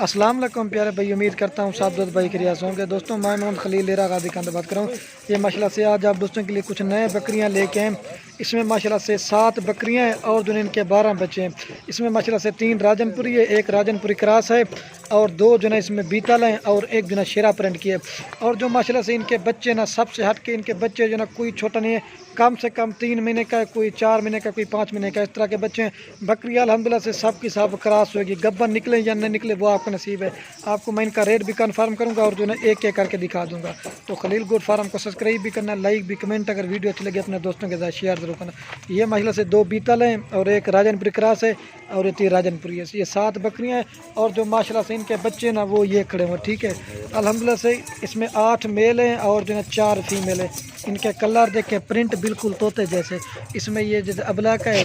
अस्सलाम वालेकुम प्यारे भाई, उम्मीद करता हूँ साथ दोस्त भाई के रियाज होंगे। दोस्तों मैं मोहम्मद खलील लेरा गाजी खान बात कर रहा हूँ। ये माशाल्लाह से आज आप दोस्तों के लिए कुछ नए बकरियाँ लेके हैं। इसमें माशाल्लाह से 7 बकरियाँ हैं और जो इनके 12 बच्चे हैं। इसमें माशाल्लाह से 3 राजनपुरी है, एक राजनपुरी क्रॉस है और 2 जो है इसमें बीतल हैं और एक जो है शेरा प्रिंट की है। और जो माशाल्लाह से इनके बच्चे ना सबसे हट के इनके बच्चे जो ना कोई छोटा नहीं है, कम से कम 3 महीने का, कोई 4 महीने का, कोई 5 महीने का, इस तरह के बच्चे हैं। बकरियाँ अल्हम्दुलिल्लाह से सब की सब क्रॉस होगी, गब्बन निकले या नहीं निकले वो आपका नसीब है। आपको मैं इनका रेट भी कंफर्म करूंगा और जो है एक एक करके दिखा दूंगा। तो खलील गोट फार्म को सब्सक्राइब भी करना, लाइक भी, कमेंट अगर वीडियो अच्छी लगे अपने दोस्तों के साथ शेयर जरूर करना। ये माशाल्लाह से 2 बीतल हैं और एक राजनपुरी क्रॉस है और ये 3 राजनपुरी है। ये 7 बकरियाँ हैं और जो माशाल्लाह से इनके बच्चे ना वो ये खड़े हुए, ठीक है। अल्हम्दुलिल्लाह से इसमें 8 मेल हैं और जो है 4 फीमेल है। इनके कलर देख के प्रिंट बिल्कुल तोते जैसे। इसमें ये जैसे अबला का है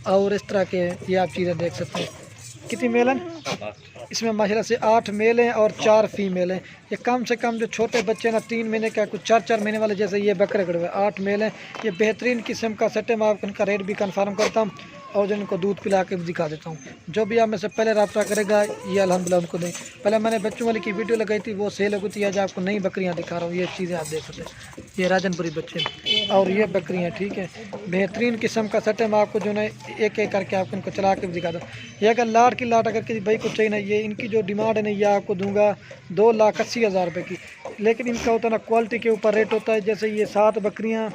और इस तरह के ये आप चीज़ें देख सकते हैं। कितनी मेल हैं इसमें? माशाल्लाह से 8 मेल हैं और 4 फीमेल हैं। ये कम से कम जो छोटे बच्चे ना 3 महीने का, कुछ 4-4 महीने वाले जैसे ये बकरे खड़े हुए, 8 मेल हैं। ये बेहतरीन किस्म का सेट है। मैं आपको इनका रेट भी कंफर्म करता हूँ और जो इनको दूध पिला के भी दिखा देता हूँ। जो भी आप में से पहले रब्ता करेगा ये अल्हम्दुलिल्लाह उनको नहीं। पहले मैंने बच्चों वाली की वीडियो लगाई थी, वो सेल हो गई थी। आज आपको नई बकरियाँ दिखा रहा हूँ। ये चीज़ें आप देख सकते हैं, ये राजनपुरी बच्चे और ये बकरियाँ, ठीक है। बेहतरीन किस्म का सेट है। मैं आपको जो है एक एक करके आपको इनको चला के भी दिखा दूँ। ये अगर लाट की लाट अगर किसी भाई को चाहिए ना, ये इनकी जो डिमांड है ना, ये आपको दूंगा 2,80,000 रुपये की। लेकिन इनका होता है ना क्वालिटी के ऊपर रेट होता है। जैसे ये 7 बकरियाँ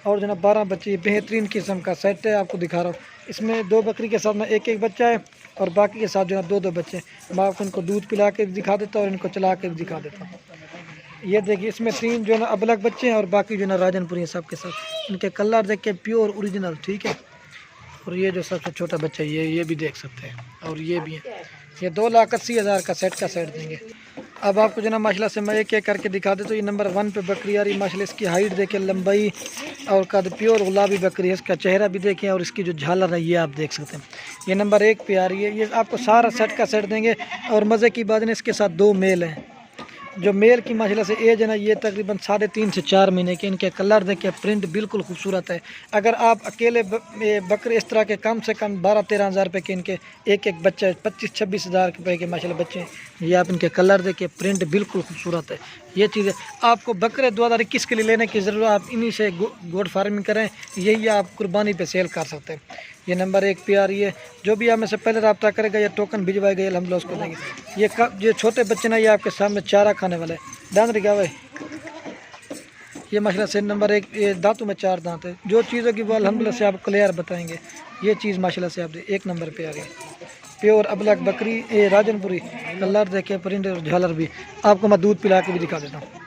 और जो ना 12 बच्चे, बेहतरीन किस्म का सेट है। आपको दिखा रहा हूँ। इसमें 2 बकरी के साथ में एक एक बच्चा है और बाकी के साथ जो है 2-2 बच्चे। मैं आपको इनको दूध पिला के भी दिखा देता हूँ और इनको चला के भी दिखा देता हूँ। ये देखिए इसमें 3 जो है ना अबलग बच्चे हैं और बाकी जो है ना राजनपुरी हैं सब के साथ। इनके कलर देख के प्योर ओरिजिनल, ठीक है। और ये जो सबसे छोटा बच्चा है ये भी देख सकते हैं और ये भी है। ये 2,80,000 का सेट देंगे। अब आपको जो ना माशाल्लाह से मैं एक एक करके दिखा दे। तो ये नंबर 1 पे बकरी आ रही। माशाल्लाह इसकी हाइट देखें, लंबाई और कद, प्योर गुलाबी बकरी है। इसका चेहरा भी देखें और इसकी जो झालर है ये आप देख सकते हैं। ये नंबर 1 पे आ रही है। ये आपको सारा सेट का सेट देंगे। और मज़े की बात है इसके साथ 2 मेल हैं। जो मेल की माशाल्लाह से एज है ना, ये तकरीबन 3.5 से 4 महीने के। इनके कलर देखिए, प्रिंट बिल्कुल खूबसूरत है। अगर आप अकेले बकरे इस तरह के कम से कम 12-13 हज़ार रुपये के इनके एक एक बच्चा, 25-26 हज़ार रुपये के माशाल्लाह बच्चे हैं। ये आप इनके कलर देखिए, प्रिंट बिल्कुल खूबसूरत है। ये चीज़ है। आपको बकरे 2021 के लिए लेने की ज़रूरत, आप इन्हीं से गोट फार्मिंग करें, यही आप कुर्बानी पे सेल कर सकते हैं। ये नंबर 1 पे आ रही है। जो भी आप में से पहले रब्ता करेगा या टोकन भिजवाएगा ये अल्हम्दुलिल्लाह उसको देंगे। ये छोटे बच्चे ना, ये आपके सामने चारा खाने वाले दांत रिगा हुए। ये माशाल्लाह से नंबर 1, ये दांतों में 4 दांत है। जो चीज़ होगी वो अल्हम्दुलिल्लाह से आप क्लियर बताएंगे। ये चीज़ माशाल्लाह से आप 1 नंबर पे आ रही है। प्योर अबलग बकरी, ये राजनपुरी, कलर देखे, प्रिंट और झालर भी। आपको मैं दूध पिला के भी दिखा देता हूँ।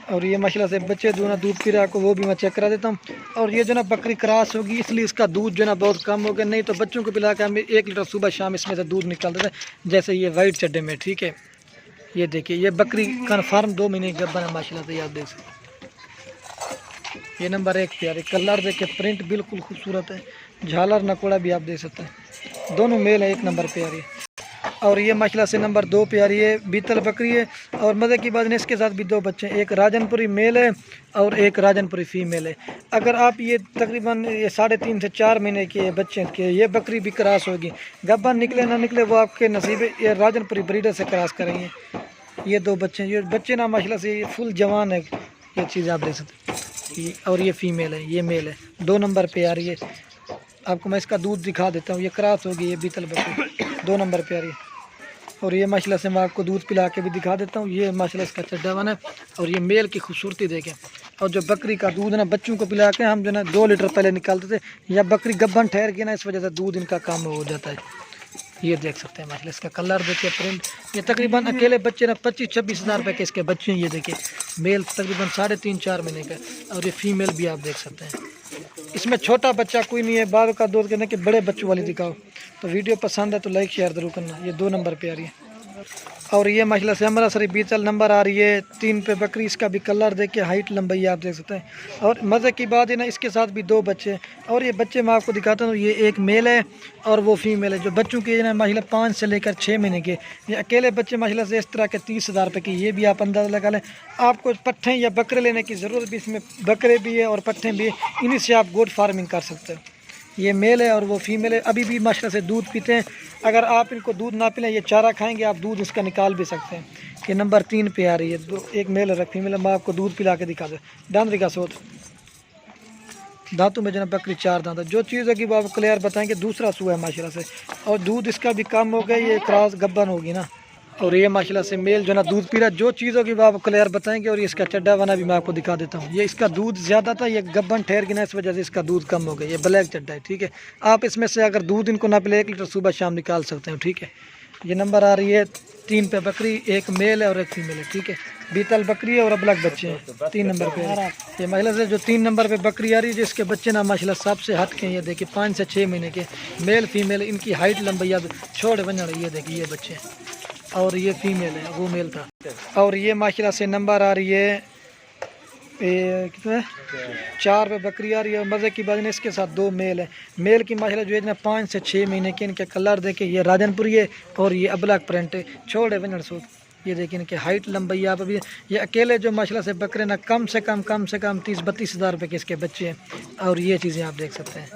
और ये माशाल्लाह से बच्चे जो ना दूध पी रहा है को वो भी मैं चेक करा देता हूँ। और ये जो ना बकरी क्रॉस होगी इसलिए इसका दूध जो ना बहुत कम हो गया, नहीं तो बच्चों को पिला के हमें 1 लीटर सुबह शाम इसमें से दूध निकल देता है। जैसे ये वाइट चड्डे में, ठीक है। ये देखिए ये बकरी कन्फर्म 2 महीने की गब्बन है माशाल्लाह से, आप देख सकते हैं। ये नंबर 1 पे आ रही। कलर देखिए, प्रिंट बिल्कुल खूबसूरत है। झालर नकोड़ा भी आप देख सकते हैं। दोनों मेल है, 1 नंबर पे आ रही है। और ये माशाल्लाह से नंबर 2 पे आ रही है। बीतल बकरी है और मज़े की बात है इसके साथ भी 2 बच्चे हैं। एक राजनपुरी मेल है और एक राजनपुरी फीमेल है। अगर आप ये तकरीबन ये 3.5 से 4 महीने के बच्चे के, ये बकरी भी क्रॉस होगी। गब्बन निकले ना निकले वो आपके नसीब है। ये राजनपुरी ब्रीडर से क्रॉस करेंगे। ये 2 बच्चे हैं। ये बच्चे ना माशाल्लाह से ये फुल जवान है। ये चीज़ आप देख सकते हैं। और ये फीमेल है, ये मेल है। 2 नंबर पे आ रही है। आपको मैं इसका दूध दिखा देता हूँ। ये क्रॉस होगी, ये बीतल बकरी 2 नंबर पे आ रही है। और ये माशाल्लाह से मैं आपको दूध पिला के भी दिखा देता हूँ। ये माशाल्लाह इसका चड्डा बना है और ये मेल की खूबसूरती देखें। और जो बकरी का दूध ना बच्चों को पिला के हम जो ना 2 लीटर पहले निकालते थे, या बकरी गब्बन ठहर के ना इस वजह से दूध इनका कम हो जाता है। ये देख सकते हैं माशाल्लाह इसका कलर देखिए, प्रिंट। ये तकरीबन अकेले बच्चे ना 25-26 हज़ार रुपये के इसके बच्चे हैं। ये देखिए मेल तकरीबन 3.5-4 महीने का और ये फीमेल भी आप देख सकते हैं। इसमें छोटा बच्चा कोई नहीं है। बार का दूध कहने के बड़े बच्चों वाली दिखाओ। तो वीडियो पसंद है तो लाइक शेयर ज़रूर करना। ये 2 नंबर पे आ रही है। और ये माशाल्लाह से हमारा सरी बीतल नंबर आ रही है 3 पे बकरी। इसका भी कलर देखिए, हाइट लंबाई आप देख सकते हैं। और मज़े की बात है ना इसके साथ भी 2 बच्चे हैं। और ये बच्चे मैं आपको दिखाता हूँ। ये एक मेल है और वो फीमेल है। जो बच्चों की ना माशाल्लाह 5 से लेकर 6 महीने के, ये अकेले बच्चे माशाल्लाह से इस तरह के 30,000 रुपये की। ये भी आप अंदाज़ा लगा लें। आपको पट्ठे या बकरे लेने की ज़रूरत भी, इसमें बकरे भी है और पट्ठे भी है। इन्हीं से आप गोट फार्मिंग कर सकते हैं। ये मेल है और वो फीमेल है। अभी भी माशाल्लाह से दूध पीते हैं। अगर आप इनको दूध ना पिलें, ये चारा खाएंगे, आप दूध इसका निकाल भी सकते हैं। ये नंबर 3 पे आ रही है, एक मेल और एक फीमेल है। मैं आपको दूध पिला के दिखा दूँ। डांदरी का सोत दांतों में जना बकरी 4 दांत है। जो चीज़ है कि वो आप क्लियर बताएंगे। दूसरा सूआ है माशाल्लाह से, और दूध इसका भी कम हो गया, ये क्रॉस गब्बन होगी ना। और ये माशाल्लाह से मेल जो ना दूध पी रहा है। जो चीज़ होगी वो आप क्लियर बताएंगे। और ये इसका चड्डा बना भी मैं आपको दिखा देता हूँ। ये इसका दूध ज़्यादा था, ये गब्बन ठहर गया ना, इस वजह से इसका दूध कम हो गया। ये ब्लैक चड्डा है, ठीक है। आप इसमें से अगर दूध इनको ना पिले 1 लीटर सुबह शाम निकाल सकते हैं, ठीक है। ये नंबर आ रही है 3 पे बकरी, एक मेल है और एक फीमेल है, ठीक है। बीतल बकरी है और अबलग बच्चे हैं। 3 नंबर पे ये महिला से जो 3 नंबर पे बकरी आ रही है, जिसके बच्चे ना माशाल्लाह सबसे हट के, ये देखिए 5 से 6 महीने के मेल फीमेल। इनकी हाइट लंबाई अब छोड़ बन रही है, देखिए ये बच्चे। और ये फीमेल है, वो मेल था। और ये माशाल्लाह से नंबर आ रही है कितना 4 पे बकरी आ रही है। मज़े की बात है, इसके साथ 2 मेल है। मेल की माशाल्लाह जो है 5 से 6 महीने के। इनके कलर देखे, ये राजनपुरी है और ये अबलग प्रिंट है, छोड़े वंजड़ सूत। ये देखिए इनके हाइट लंबाई आप अभी, ये अकेले जो माशाल्लाह से बकरे ना कम से कम 30-32 हज़ार रुपये के इसके बच्चे हैं। और ये चीज़ें आप देख सकते हैं,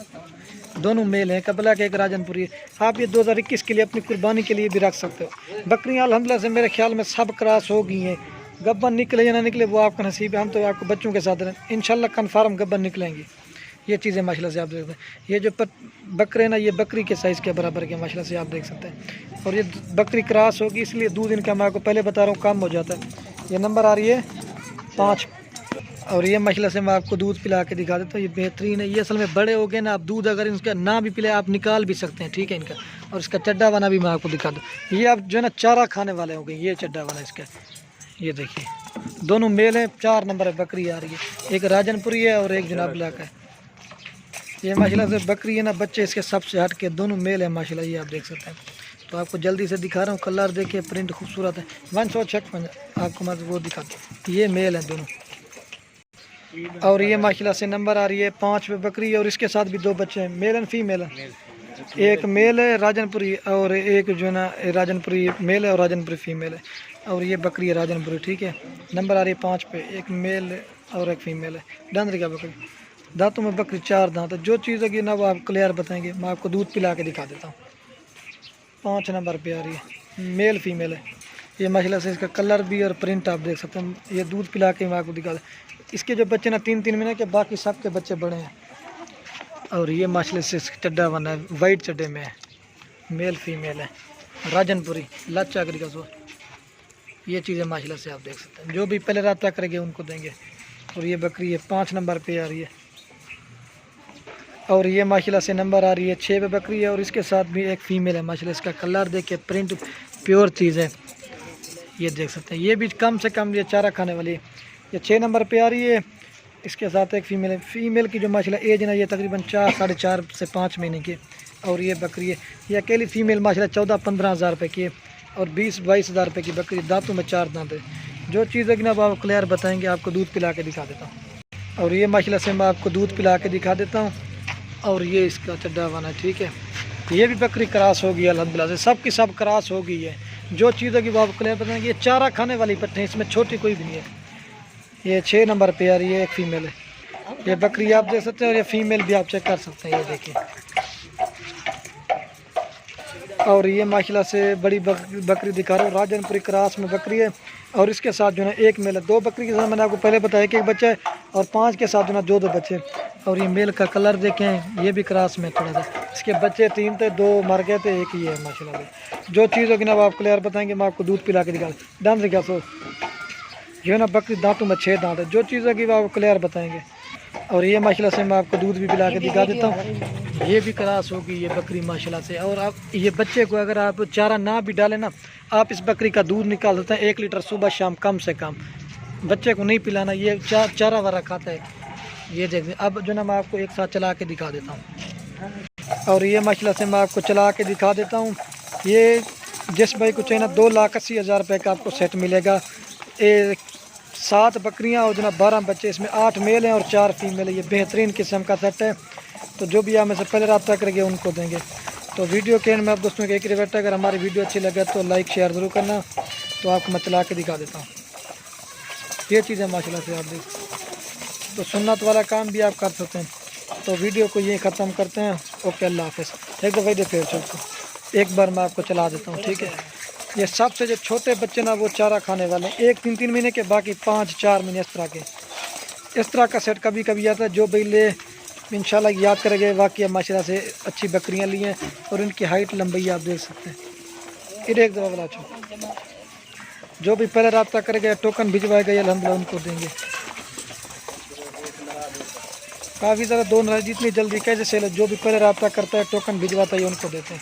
दोनों मेल हैं, कबला के एक राजनपुरी। आप ये 2021 के लिए अपनी कुर्बानी के लिए भी रख सकते हो। बकरियाँ अल्हम्दुलिल्लाह से मेरे ख्याल में सब क्रॉस हो गई हैं। गब्बन निकले या ना निकले वो आपका नसीब है। हम तो आपको बच्चों के साथ रहें, इंशाल्लाह कन्फर्म गब्बन निकलेंगी। ये चीज़ें माशाल्लाह से आप देख सकते हैं। ये जो बकरे ना, ये बकरी के साइज़ के बराबर के माशाल्लाह से आप देख सकते हैं। और ये बकरी क्रॉस होगी, इसलिए दूध इनका मैं आपको पहले बता रहा हूँ कम हो जाता है। ये नंबर आ रही है 5। और ये माशाल्लाह से मैं आपको दूध पिला के दिखा देता हूँ। ये बेहतरीन है। ये असल में बड़े हो गए ना, आप दूध अगर इनका ना भी पिले आप निकाल भी सकते हैं, ठीक है इनका। और इसका चड्डा बना भी मैं आपको दिखा दूँ। ये आप जो है ना चारा खाने वाले हो गए। ये चड्डा बना इसका, ये देखिए दोनों मेल हैं। 4 नंबर है बकरी आ रही है, एक राजनपुरी है और एक जनाब ब्लैक है। ये माशाल्लाह से बकरी है ना, बच्चे इसके सबसे हट के दोनों मेल है माशाल्लाह, ये आप देख सकते हैं। तो आपको जल्दी से दिखा रहा हूँ, कलर देखिए, प्रिंट खूबसूरत है। 156 आपको मैं वो दिखा दूँ। ये मेल है दोनों। और ये माशाल्लाह से नंबर आ रही है 5 पे बकरी है। और इसके साथ भी 2 बच्चे हैं, मेल एंड फीमेल है। एक मेल है राजनपुरी और एक जो है ना राजनपुरी मेल है और राजनपुरी फीमेल है। और ये बकरी है राजनपुरी, ठीक है। नंबर आ रही है 5 पे, एक मेल और एक फीमेल है। डांदरी का बकरी, दांतों में बकरी 4 दांत है। जो चीज़ है कि ना वो आप क्लियर बताएंगे, मैं आपको दूध पिला के दिखा देता हूँ। 5 नंबर पे आ रही है, मेल फीमेल है। ये माशाल्लाह से इसका कलर भी और प्रिंट आप देख सकते हैं। ये दूध पिला के मैं आपको दिखा दूँ। इसके जो बच्चे ना 3-3 महीने के, बाकी सब के बच्चे बड़े हैं। और ये माशाल्लाह से चड्डा बना है, वाइट चड्डे में है, मेल फीमेल है, राजनपुरी लाचागरी का सो। ये चीज़ें माशाल्लाह से आप देख सकते हैं। जो भी पहले रात तक करेंगे उनको देंगे। और ये बकरी है 5 नंबर पे आ रही है। और ये माशाल्लाह से नंबर आ रही है 6 पे बकरी है। और इसके साथ भी एक फ़ीमेल है माशाल्लाह। इसका कलर देखिए, प्रिंट प्योर चीज़ है, ये देख सकते हैं। ये भी कम से कम ये चारा खाने वाली है। ये 6 नंबर पे आ रही है। इसके साथ एक फ़ीमेल है। फ़ीमेल की जो माशाल्लाह एज ना, ये तकरीबन 4-4.5 से 5 महीने की। और ये बकरी है, ये अकेली फ़ीमेल माशाल्लाह 14-15 हज़ार रुपये की है। और 20-22 हज़ार रुपये की बकरी, दांतों में 4 दांत है। जो चीज़ है कि ना आप क्लियर बताएंगे, आपको दूध पिला के दिखा देता हूँ। और ये माशाल्लाह से मैं आपको दूध पिला के दिखा देता हूँ। और ये इसका चड्डा बना है, ठीक है। ये भी बकरी क्रॉस हो गई अल्हम्दुलिल्लाह से, सब की सब क्रॉस हो गई है। जो चीज़ है कि वो आप क्लियर बताएंगे। ये चारा खाने वाली पट्टी, इसमें छोटी कोई भी नहीं है। ये 6 नंबर पे आ रही है, एक फ़ीमेल है। ये बकरी आप देख सकते हैं। और ये फ़ीमेल भी आप चेक कर सकते हैं, ये देखिए। और ये माशाल्लाह से बड़ी बकरी दिखा रहा हूँ, राजनपुरी क्रॉस में बकरी है। और इसके साथ जो है एक मेल है। 2 बकरी के साथ मैंने आपको पहले बताया कि एक बच्चा है। और 5 के साथ जो है 2 बच्चे। और ये मेल का कलर देखें, ये भी क्रॉस में थोड़ा सा। इसके बच्चे 3 थे, 2 मर गए थे, एक ही है माशाल्लाह से। जो चीज़ होगी ना वो आप क्लियर बताएंगे, मैं आपको दूध पिला के दिखा डांस दिखा। सो जो है ना बकरी, दांतों में 6 दांत है। जो चीज़ होगी वो आप क्लियर बताएंगे। और ये माशाल्लाह से मैं आपको दूध भी पिला के दिखा देता हूँ। ये भी क्रॉस होगी ये बकरी माशाल्लाह से। और आप ये बच्चे को अगर आप चारा ना भी डालें ना, आप इस बकरी का दूध निकाल सकते हैं 1 लीटर सुबह शाम कम से कम। बच्चे को नहीं पिलाना, ये चारा वारा खाता है। ये देखिए, अब जो ना मैं आपको एक साथ चला के दिखा देता हूँ। और ये माशाल्लाह से मैं आपको चला के दिखा देता हूँ। ये जिस भाई को चाहिए ना 2,80,000 रुपये का आपको सेट मिलेगा। 7 बकरियां और जनाब 12 बच्चे, इसमें 8 मेल हैं और 4 फीमेल है। ये बेहतरीन किस्म का सेट है। तो जो भी आप में से पहले रब्ता करेंगे उनको देंगे। तो वीडियो के एंड में आप दोस्तों के एक रिक्वेस्ट है, अगर हमारी वीडियो अच्छी लगे तो लाइक शेयर ज़रूर करना। तो आपको मैं चला के दिखा देता हूँ। ये चीज़ें माशाल्लाह से आप देख, तो सुन्नत वाला काम भी आप कर सकते हैं। तो वीडियो को ये ख़त्म करते हैं। ओके, अल्लाह हाफिज़। एक दफ़ा दे पेड़ चल को एक बार मैं आपको चला देता हूँ, ठीक है। ये सबसे जो छोटे बच्चे ना वो चारा खाने वाले हैं, 1-3 महीने के, बाकी 5-4 महीने इस तरह के। इस तरह का सेट कभी कभी आता है। जो भाई ले इंशाल्लाह याद करेंगे, वाकई माशाल्लाह से अच्छी बकरियां ली हैं और इनकी हाइट लंबाई आप देख सकते हैं। इधर एक दफ़ा बता चो, जो भी पहले रब्ता करेंगे टोकन भिजवाएगा अल्हम्दुलिल्लाह उनको देंगे। काफ़ी ज़्यादा दोनों जितनी जल्दी कैसे सेल, जो भी पहले रब्ता करता है टोकन भिजवाता है उनको देते हैं।